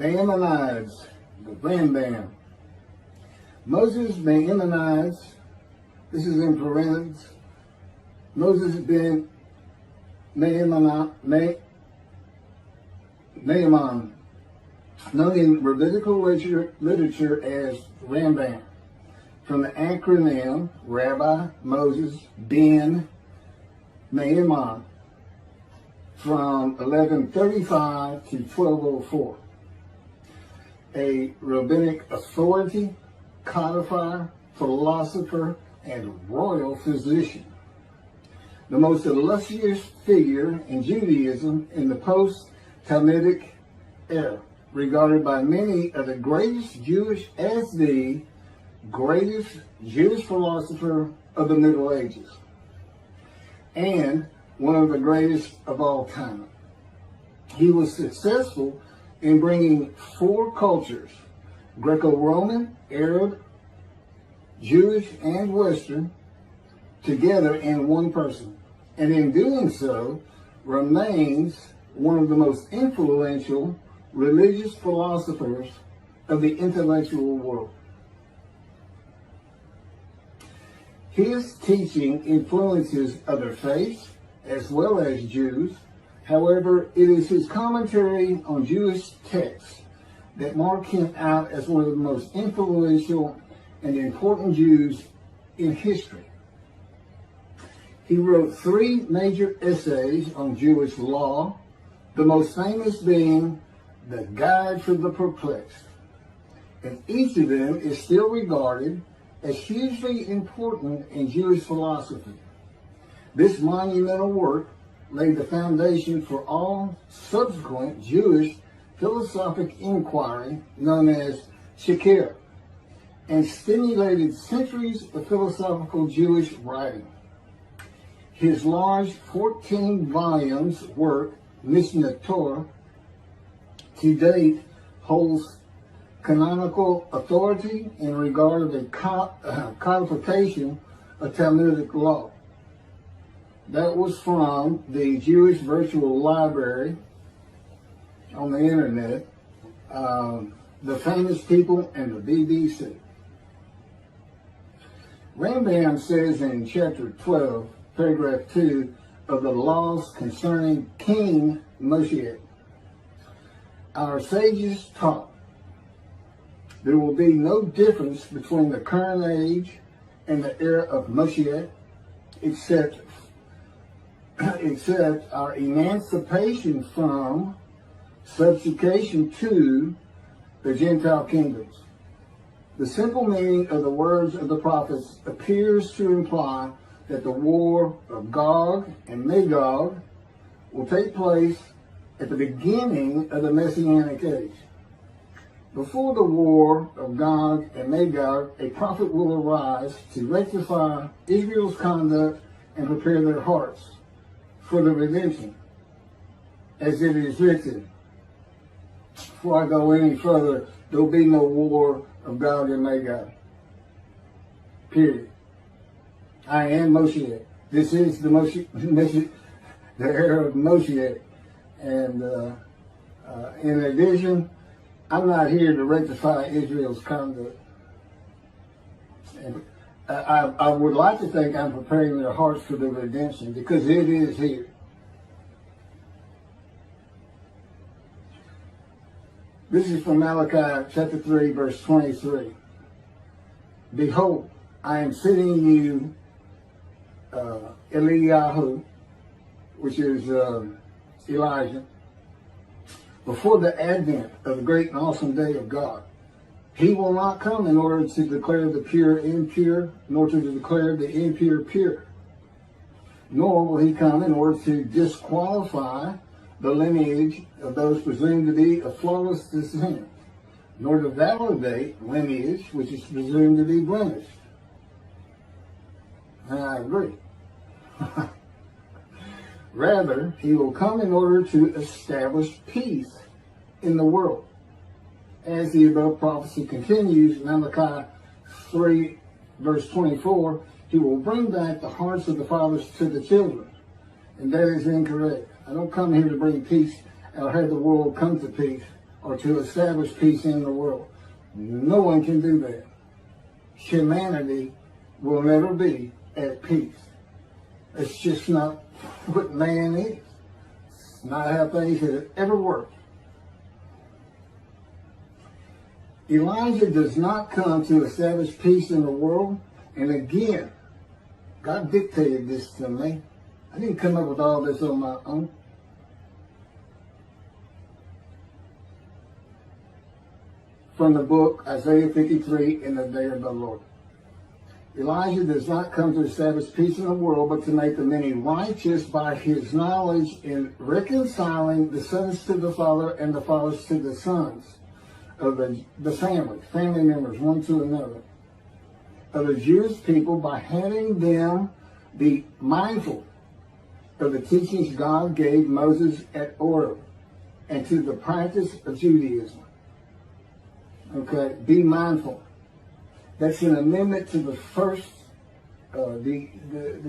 Maimonides, the Rambam. Moses Maimonides, this is in parentheses, Moses Ben Maimon, known in rabbinical literature as Rambam, from the acronym Rabbi Moses Ben Maimon, from 1135 to 1204. A rabbinic authority, codifier, philosopher, and royal physician. The most illustrious figure in Judaism in the post-talmudic era, regarded by many as the greatest Jewish philosopher of the Middle Ages, and one of the greatest of all time. He was successful in bringing four cultures, GrecoRoman, Arab, Jewish, and Western, together in one person, and in doing so remains one of the most influential religious philosophers of the intellectual world. His teaching influences other faiths as well as Jews. However, it is his commentary on Jewish texts that mark him out as one of the most influential and important Jews in history. He wrote 3 major essays on Jewish law, the most famous being The Guide for the Perplexed. And each of them is still regarded as hugely important in Jewish philosophy. This monumental work laid the foundation for all subsequent Jewish philosophic inquiry known as Chakirah, and stimulated centuries of philosophical Jewish writing. His large 14 volumes work, Mishneh Torah, to date holds canonical authority in regard of the codification of Talmudic law. That was from the Jewish Virtual Library on the internet, the Famous People, and the BBC. Rambam says in chapter 12, paragraph 2 of the laws concerning King Moshiach, our sages taught there will be no difference between the current age and the era of Moshiach, except our emancipation from subjugation to the Gentile kingdoms. The simple meaning of the words of the prophets appears to imply that the war of Gog and Magog will take place at the beginning of the Messianic Age. Before the war of Gog and Magog, a prophet will arise to rectify Israel's conduct and prepare their hearts for the redemption, as it is written. Before I go any further, there will be no war of Gog and Magog. Period. I am Moshiach. This is the the era of Moshiach. And in addition, I'm not here to rectify Israel's conduct. And I would like to think I'm preparing their hearts for the redemption, because it is here. This is from Malachi chapter 3, verse 23. Behold, I am sending you Eliyahu, which is Elijah, before the advent of the great and awesome day of God. He will not come in order to declare the pure impure, nor to declare the impure pure. Nor will he come in order to disqualify the lineage of those presumed to be of flawless descent, nor to validate lineage which is presumed to be blemished. And I agree. Rather, he will come in order to establish peace in the world. As the above prophecy continues, Malachi 3, verse 24, he will bring back the hearts of the fathers to the children. And that is incorrect. I don't come here to bring peace or have the world come to peace. or to establish peace in the world. No one can do that. Humanity will never be at peace. It's just not what man is. It's not how things have ever worked. Elijah does not come to establish peace in the world. And again, God dictated this to me. I didn't come up with all this on my own. From the book Isaiah 53, In the Day of the Lord. Elijah does not come to establish peace in the world, but to make the many righteous by his knowledge in reconciling the sons to the father and the fathers to the sons of the family members, one to another, of the Jewish people, by having them be mindful of the teachings God gave Moses at Horeb, and to the practice of Judaism. Okay, be mindful. That's an amendment to the first, the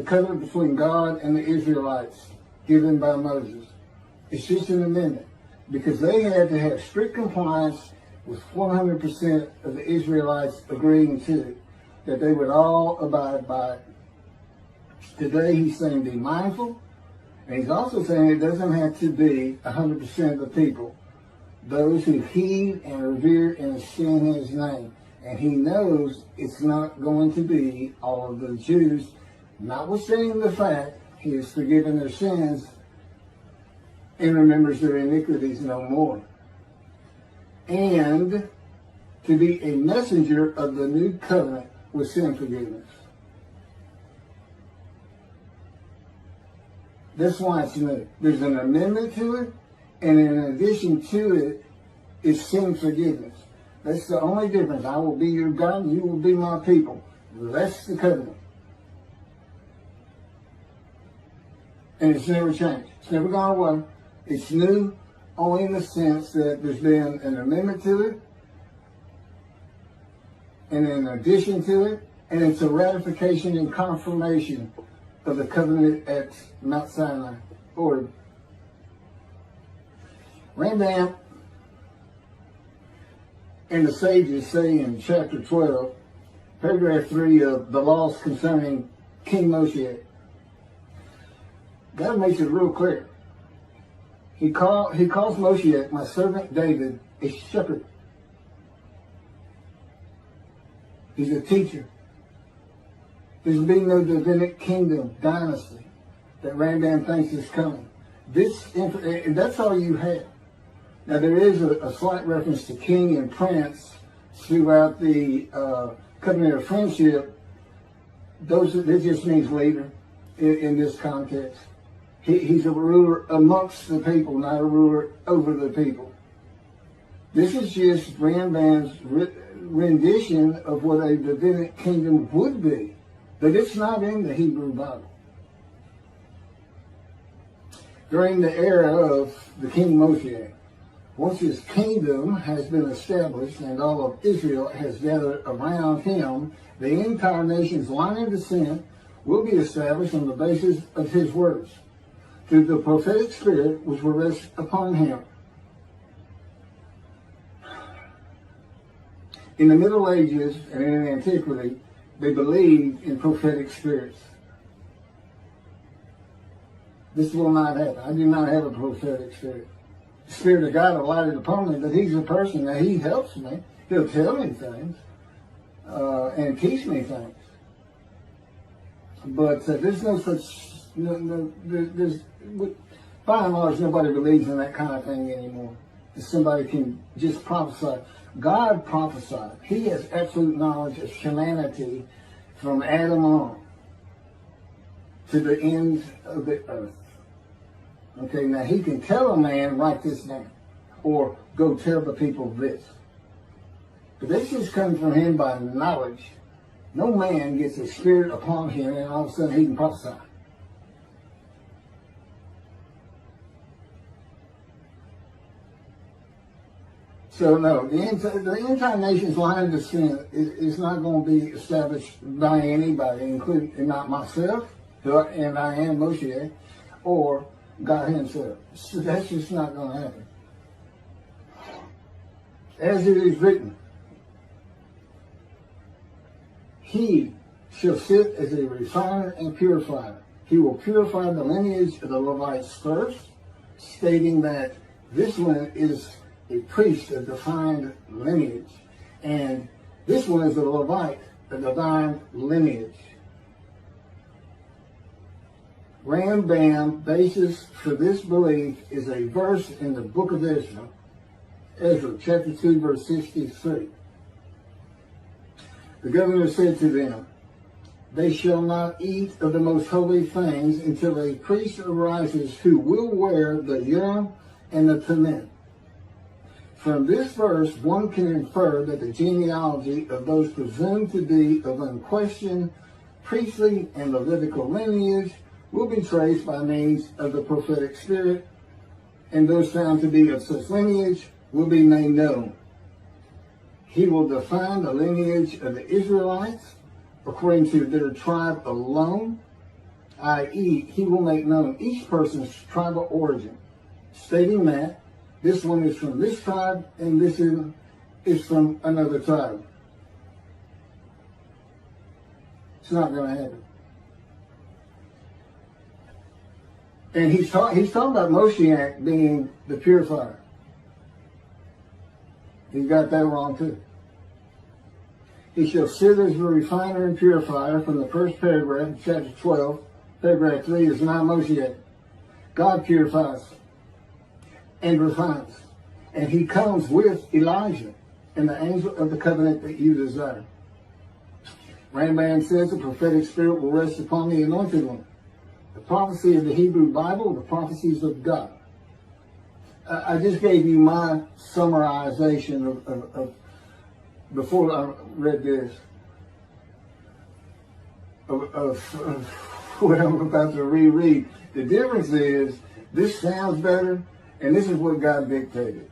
covenant between God and the Israelites given by Moses. It's just an amendment because they had to have strict compliance with 100% of the Israelites agreeing to it, that they would all abide by it. Today he's saying be mindful, and he's also saying it doesn't have to be 100% of the people, those who heed and revere and esteem his name. And he knows it's not going to be all of the Jews, notwithstanding the fact he has forgiven their sins and remembers their iniquities no more. And to be a messenger of the new covenant with sin forgiveness. That's why it's new. There's an amendment to it, and in addition to it is sin forgiveness. That's the only difference. I will be your God, and you will be my people. That's the covenant. And it's never changed. It's never gone away. It's new only in the sense that there's been an amendment to it, and in addition to it, and it's a ratification and confirmation of the covenant at Mount Sinai, or Rambam and the sages say in chapter 12, paragraph 3 of the laws concerning King Moshiach, God makes it real clear. He calls Moshiach, my servant David, a shepherd. He's a teacher. There's been no Davidic kingdom dynasty that Rambam thinks is coming. And that's all you have. Now there is a slight reference to king and prince throughout the covenant of friendship. That just means leader in this context. He's a ruler amongst the people, not a ruler over the people. This is just Rambam's rendition of what a Davidic kingdom would be, but it's not in the Hebrew Bible. During the era of the King Moshiach, once his kingdom has been established and all of Israel has gathered around him, the entire nation's line of descent will be established on the basis of his words, through the prophetic spirit which will rest upon him. In the Middle Ages and in antiquity, they believed in prophetic spirits. This will not happen. I do not have a prophetic spirit. The Spirit of God alighted upon me, that he's a person that he helps me. He'll tell me things and teach me things. But there's no such, by and large, nobody believes in that kind of thing anymore. That somebody can just prophesy. God prophesied. He has absolute knowledge of humanity from Adam on to the end of the earth. Okay, now he can tell a man, write this down, or go tell the people this. But this just comes from him by knowledge. No man gets a spirit upon him and all of a sudden he can prophesy. So no, the entire nation's line of descent is not going to be established by anybody, including not myself, and I am Moshiach, or God himself. So that's just not going to happen. As it is written, he shall sit as a refiner and purifier. He will purify the lineage of the Levites first, stating that this one is a priest of defined lineage, and this one is a Levite, a divine lineage. Rambam basis for this belief is a verse in the book of Ezra, chapter 2, verse 63. The governor said to them, they shall not eat of the most holy things until a priest arises who will wear the Urim and the Thummim. From this verse, one can infer that the genealogy of those presumed to be of unquestioned priestly and Levitical lineage will be traced by means of the prophetic spirit, and those found to be of such lineage will be made known. He will define the lineage of the Israelites according to their tribe alone, i.e., he will make known each person's tribal origin, stating that this one is from this tribe and this is from another tribe. It's not going to happen. And he's talking about Moshiach being the purifier. He got that wrong too. He shall sit as a refiner and purifier from the first paragraph, chapter 12. Paragraph 3 is not Moshiach. God purifies and refines. And he comes with Elijah and the angel of the covenant that you desire. Rambam says the prophetic spirit will rest upon the anointed one. The prophecy of the Hebrew Bible, the prophecies of God. I just gave you my summarization of before I read this, of what I'm about to reread. The difference is, this sounds better, and this is what God dictated.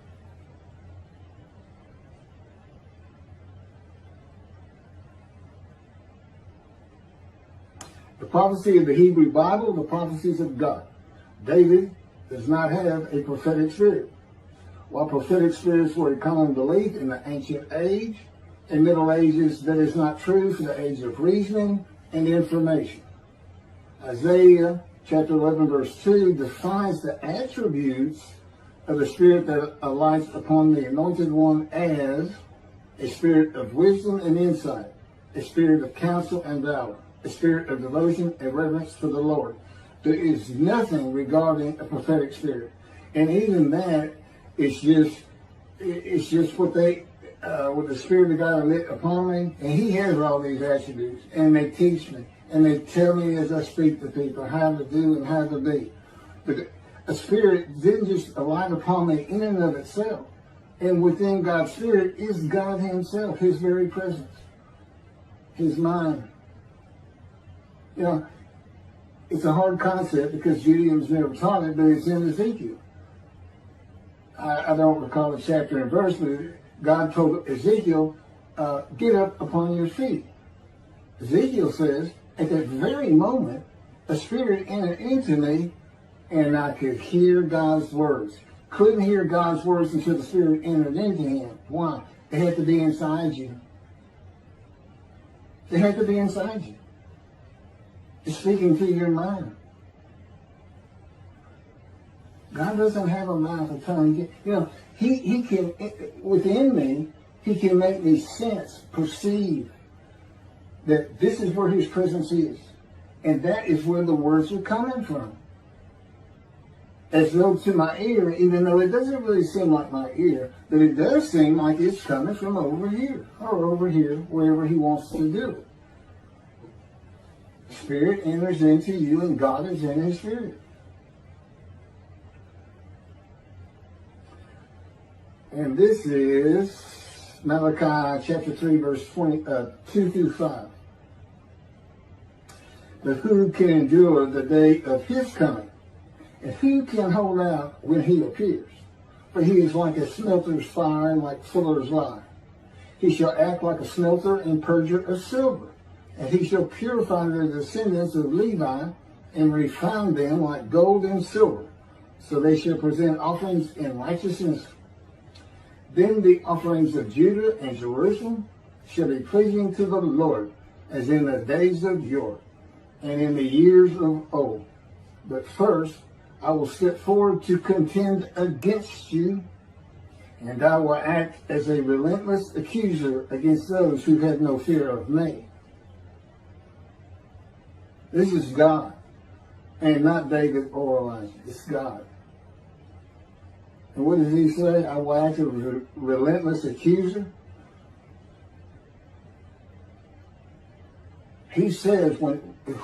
The prophecy of the Hebrew Bible, the prophecies of God. David does not have a prophetic spirit. While prophetic spirits were a common belief in the ancient age and Middle Ages, that is not true for the age of reasoning and information. Isaiah chapter 11 verse 2 defines the attributes of the spirit that alights upon the anointed one as a spirit of wisdom and insight, a spirit of counsel and valor, a spirit of devotion and reverence for the Lord. There is nothing regarding a prophetic spirit. And even that, it's just what the Spirit of God lit upon me, and he has all these attributes, and they teach me, and they tell me as I speak to people how to do and how to be. But a spirit didn't just alight upon me in and of itself. And within God's spirit is God himself, his very presence, his mind. You know, it's a hard concept because Judaism's never taught it, but it's in Ezekiel. I don't recall the chapter and verse, but God told Ezekiel, get up upon your feet. Ezekiel says, at that very moment, a spirit entered into me, and I could hear God's words. Couldn't hear God's words until the spirit entered into him. Why? They had to be inside you. They had to be inside you. It's speaking to your mind. God doesn't have a mouth, a tongue. You know, he can, within me, he can make me sense, perceive that this is where his presence is. And that is where the words are coming from. As though to my ear, even though it doesn't really seem like my ear, but it does seem like it's coming from over here, or over here, wherever he wants to do it. The Spirit enters into you, and God is in his Spirit. And this is Malachi chapter 3, verse 2 through 5. But who can endure the day of his coming? And who can hold out when he appears? For he is like a smelter's fire and like fuller's lye. He shall act like a smelter and purger of silver. And he shall purify the descendants of Levi and refine them like gold and silver. So they shall present offerings in righteousness Then the offerings of Judah and Jerusalem shall be pleasing to the Lord, as in the days of yore, and in the years of old. But first I will step forward to contend against you, and I will act as a relentless accuser against those who have no fear of me. This is God, and not David or Elijah. It's God. And what does he say? I will act as a relentless accuser. He says when in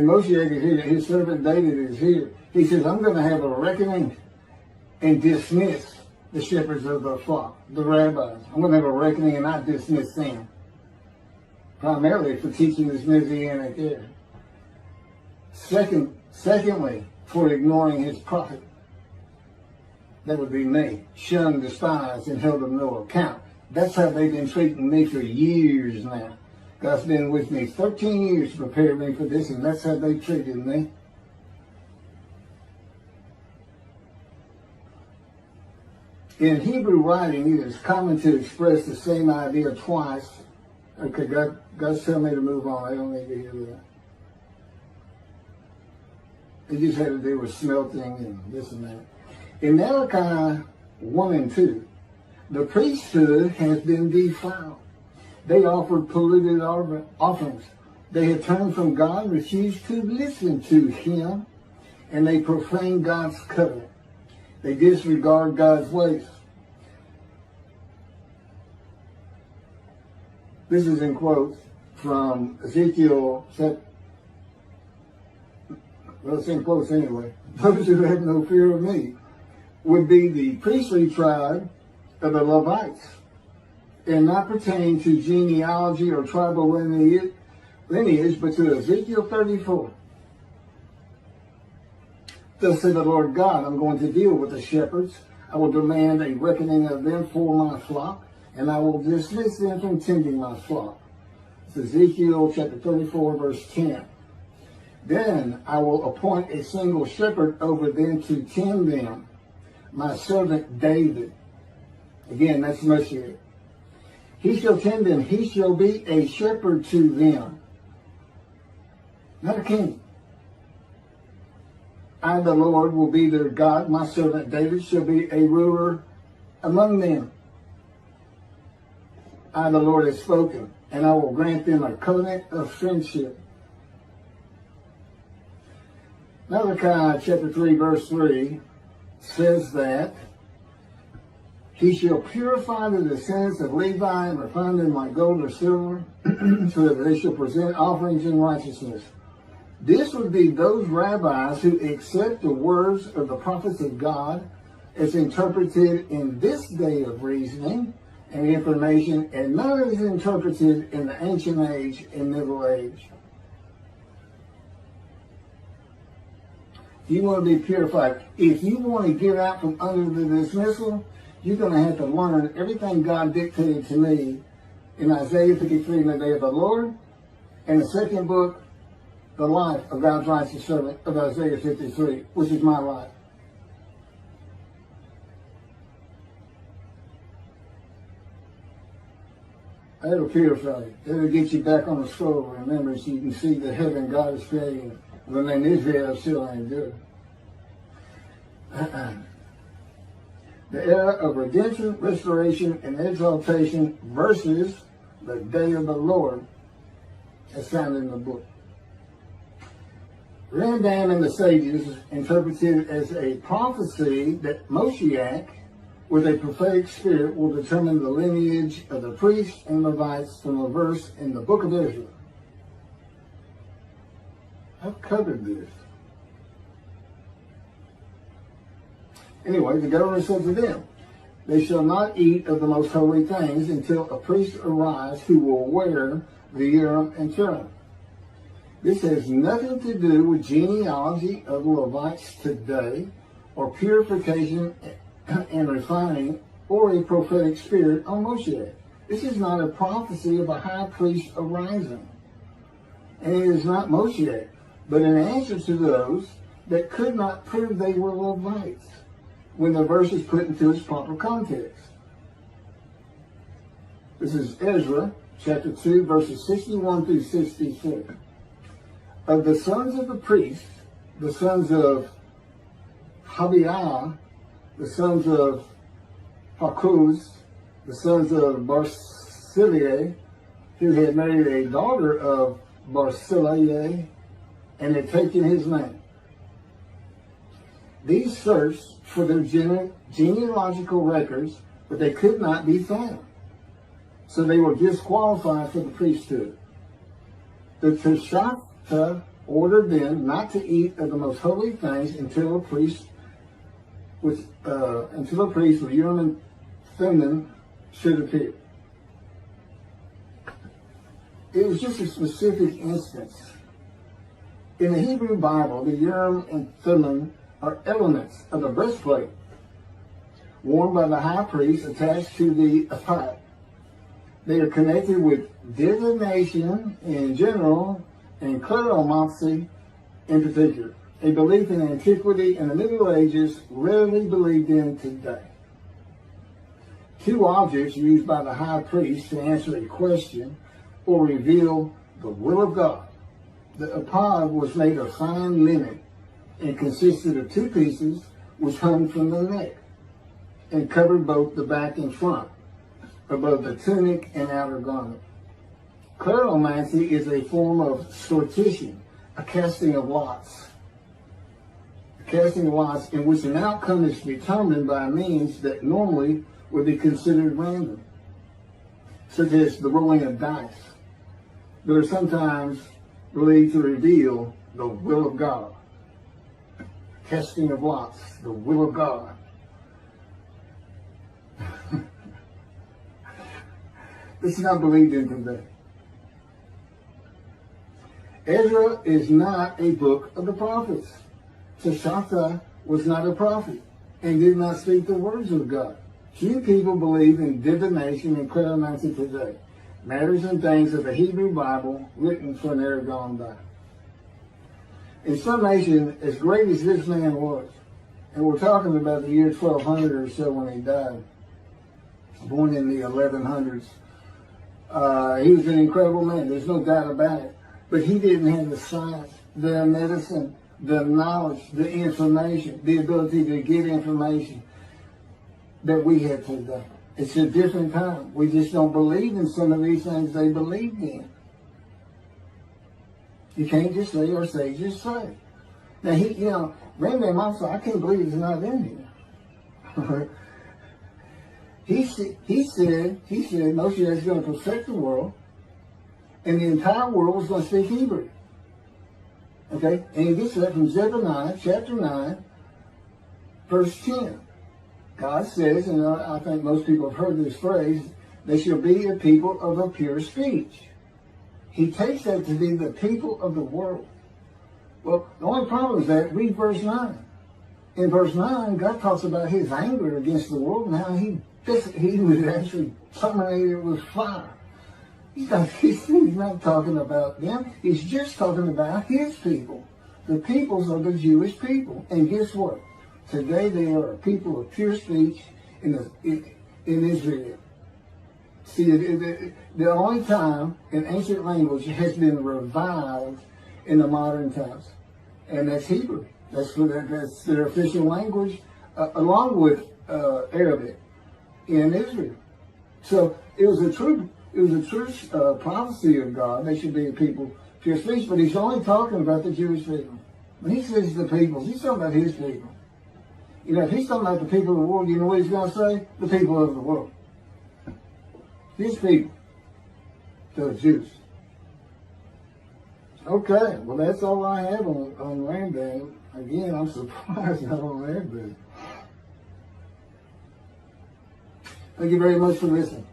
Moshiach is here, his servant David is here, he says, I'm going to have a reckoning and dismiss the shepherds of the flock, the rabbis. I'm going to have a reckoning and not dismiss them. Primarily for teaching this Messianic Era. Secondly, for ignoring his prophet. That would be me, shunned, despised, and held of no account. That's how they've been treating me for years now. God's been with me 13 years to prepare me for this, and that's how they treated me. In Hebrew writing, it is common to express the same idea twice. Okay, God's telling me to move on. I don't need to hear that. It just had to do with smelting and this and that. In Malachi 1 and 2, the priesthood has been defiled. They offered polluted offerings. They had turned from God, refused to listen to him, and they profaned God's covenant. They disregard God's ways. This is in quotes from Ezekiel. Well, it's in quotes anyway. Those who have no fear of me would be the priestly tribe of the Levites, and not pertain to genealogy or tribal lineage, but to Ezekiel 34. Thus said the Lord God, I'm going to deal with the shepherds. I will demand a reckoning of them for my flock, and I will dismiss them from tending my flock. It's Ezekiel chapter 34, verse 10. Then I will appoint a single shepherd over them to tend them, my servant David. Again, that's Moshiach. He shall tend them. He shall be a shepherd to them. Not a king. I, the Lord, will be their God. My servant David shall be a ruler among them. I, the Lord, have spoken, and I will grant them a covenant of friendship. Malachi chapter 3, verse 3 says that he shall purify the descendants of Levi and refine them like gold or silver, so that they shall present offerings in righteousness. This would be those rabbis who accept the words of the prophets of God as interpreted in this day of reasoning and information, and not as interpreted in the ancient age and middle age. You want to be purified. If you want to get out from under the dismissal, you're going to have to learn everything God dictated to me in Isaiah 53 in the day of the Lord, and the second book, the life of God's righteous servant of Isaiah 53, which is my life. That'll purify you. That'll get you back on the scroll of remembrance so you can see the heaven God is creating. When in Israel still ain't good. The era of redemption, restoration, and exaltation versus the day of the Lord, as found in the book. Rambam and the sages interpreted it as a prophecy that Moshiach, with a prophetic spirit, will determine the lineage of the priests and Levites from a verse in the book of Israel. I've covered this. Anyway, the governor said to them, they shall not eat of the most holy things until a priest arise who will wear the Urim and Thummim. This has nothing to do with genealogy of the Levites today, or purification and refining, or a prophetic spirit on Moshiach. This is not a prophecy of a high priest arising. And it is not Moshiach, but an answer to those that could not prove they were Levites. when the verse is put into its proper context. This is Ezra, chapter 2, verses 61 through 66. Of the sons of the priests, the sons of Habiah, the sons of Hakuz, the sons of Barzillai, who had married a daughter of Barzillai and had taken his name. These searched for their genealogical records, but they could not be found. So they were disqualified for the priesthood. The Chakirah ordered them not to eat of the most holy things until a priest with Urim and Thummim should appear. It was just a specific instance. In the Hebrew Bible, the Urim and Thummim are elements of the breastplate worn by the high priest attached to the ephod. They are connected with divination in general and cleromancy in particular, a belief in antiquity and the Middle Ages rarely believed in today. Two objects used by the high priest to answer a question or reveal the will of God. The ephod was made of fine linen and consisted of two pieces which hung from the neck and covered both the back and front, above the tunic and outer garment. Cleromancy is a form of sortition, a casting of lots. A casting of lots in which an outcome is determined by means that normally would be considered random, such as the rolling of dice, but are sometimes believed to reveal the will of God. Casting of lots, the will of God. This is not believed in today. Ezra is not a book of the prophets. Chakirah was not a prophet and did not speak the words of God. Few people believe in divination and cleromancy today, matters and things of the Hebrew Bible written for an era gone by. In summation, as great as this man was, and we're talking about the year 1200 or so when he died, born in the 1100s, he was an incredible man, there's no doubt about it. But he didn't have the science, the medicine, the knowledge, the information, the ability to get information that we have today. It's a different time. We just don't believe in some of these things they believed in. You can't just say or say, just say. Now, Rambam also, I can't believe it's not in here. He said, Moshiach is going to perfect the world, and the entire world was going to speak Hebrew. Okay? And he gets that from Zephaniah, chapter 9, verse 10. God says, and I think most people have heard this phrase, they shall be a people of a pure speech. He takes that to be the people of the world. Well, the only problem is that, read verse 9. In verse 9, God talks about his anger against the world and how he would actually terminate it with fire. He's not talking about them. He's just talking about his people. The peoples are the Jewish people. And guess what? Today they are a people of pure speech in Israel. See, the only time an ancient language has been revived in the modern times, and that's Hebrew. That's their official language, along with Arabic in Israel. So it was a true prophecy of God. They should be a people of pure speech, but he's only talking about the Jewish people. When he says the peoples, he's talking about his people. If he's talking about the people of the world, you know what he's going to say? The people of the world. His people. The Jews. Okay, well that's all I have on Rambam. Again, I'm surprised I don't have that. Thank you very much for listening.